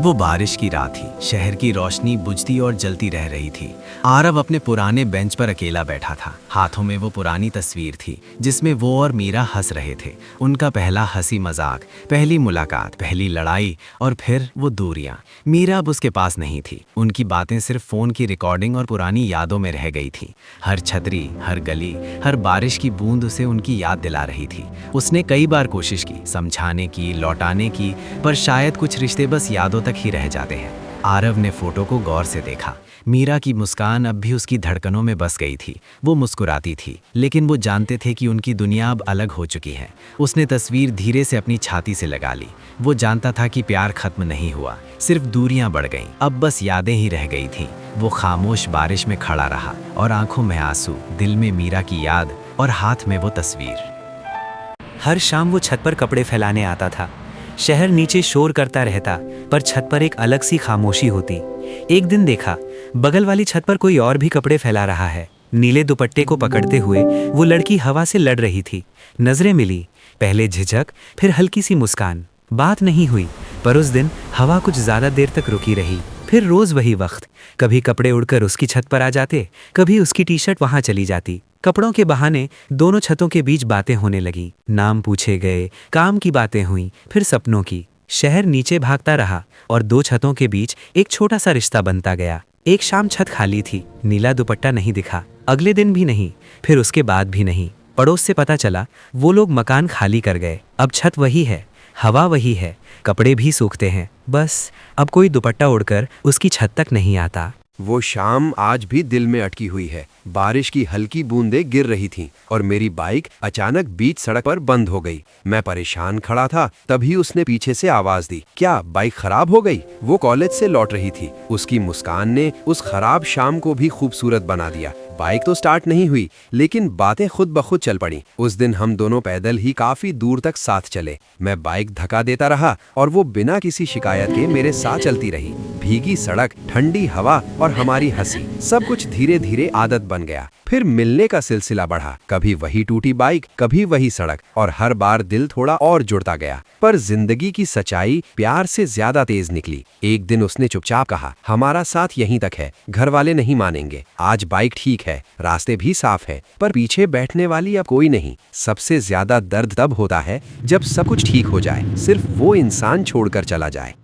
वो बारिश की रात थी। शहर की रोशनी बुझती और जलती रह रही थी। आरव अपने पुराने बेंच पर अकेला बैठा था। हाथों में वो पुरानी तस्वीर थी जिसमें वो और मीरा हंस रहे थे। उनका पहला हंसी मजाक, पहली मुलाकात, पहली लड़ाई और फिर वो दूरियां। मीरा अब उसके पास नहीं थी। उनकी बातें सिर्फ फोन की रिकॉर्डिंग और पुरानी यादों में रह गई थी। हर छतरी, हर गली, हर बारिश की बूंद उसे उनकी याद दिला रही थी। उसने कई बार कोशिश की, समझाने की, लौटाने की, पर शायद कुछ रिश्ते बस यादों तक ही रह जाते हैं। आरव ने फोटो को गौर से देखा। मीरा की मुस्कान अब भी उसकी धड़कनों में बस गई थी। वो मुस्कुराती थी, लेकिन वो जानते थे कि उनकी दुनिया अब अलग हो चुकी है। उसने तस्वीर धीरे से अपनी छाती से लगा ली। वो जानता था कि प्यार खत्म नहीं हुआ, सिर्फ दूरियां बढ़ गईं। अब बस यादें ही रह गई थीं। वो खामोश बारिश में खड़ा रहा और आंखों में आंसू, दिल में मीरा की याद और हाथ में वो तस्वीर। हर शाम वो छत पर कपड़े फैलाने आता था। शहर नीचे शोर करता रहता, पर छत पर एक अलग सी खामोशी होती। एक दिन देखा, बगल वाली छत पर कोई और भी कपड़े फैला रहा है। नीले दुपट्टे को पकड़ते हुए वो लड़की हवा से लड़ रही थी। नजरें मिली, पहले झिझक, फिर हल्की सी मुस्कान। बात नहीं हुई, पर उस दिन हवा कुछ ज्यादा देर तक रुकी रही। फिर रोज वही वक्त, कभी कपड़े उड़कर उसकी छत पर आ जाते, कभी उसकी टी शर्ट वहां चली जाती। कपड़ों के बहाने दोनों छतों के बीच बातें होने लगी। नाम पूछे गए, काम की बातें हुई, फिर सपनों की। शहर नीचे भागता रहा और दो छतों के बीच एक छोटा सा रिश्ता बनता गया। एक शाम छत खाली थी, नीला दुपट्टा नहीं दिखा। अगले दिन भी नहीं, फिर उसके बाद भी नहीं। पड़ोस से पता चला वो लोग मकान खाली कर गए। अब छत वही है, हवा वही है, कपड़े भी सूखते हैं, बस अब कोई दुपट्टा उड़कर उसकी छत तक नहीं आता। वो शाम आज भी दिल में अटकी हुई है। बारिश की हल्की बूंदें गिर रही थीं और मेरी बाइक अचानक बीच सड़क पर बंद हो गई। मैं परेशान खड़ा था, तभी उसने पीछे से आवाज दी, क्या बाइक खराब हो गई? वो कॉलेज से लौट रही थी। उसकी मुस्कान ने उस खराब शाम को भी खूबसूरत बना दिया। बाइक तो स्टार्ट नहीं हुई, लेकिन बातें खुद ब खुद चल पड़ी। उस दिन हम दोनों पैदल ही काफी दूर तक साथ चले। मैं बाइक धक्का देता रहा और वो बिना किसी शिकायत के मेरे साथ चलती रही। भीगी सड़क, ठंडी हवा और हमारी हंसी, सब कुछ धीरे धीरे आदत बन गया। फिर मिलने का सिलसिला बढ़ा, कभी वही टूटी बाइक, कभी वही सड़क, और हर बार दिल थोड़ा और जुड़ता गया। पर जिंदगी की सच्चाई प्यार से ज्यादा तेज निकली। एक दिन उसने चुपचाप कहा, हमारा साथ यहीं तक है, घर वाले नहीं मानेंगे। आज बाइक ठीक है, रास्ते भी साफ है, पर पीछे बैठने वाली अब कोई नहीं। सबसे ज्यादा दर्द तब होता है जब सब कुछ ठीक हो जाए, सिर्फ वो इंसान छोड़कर चला जाए।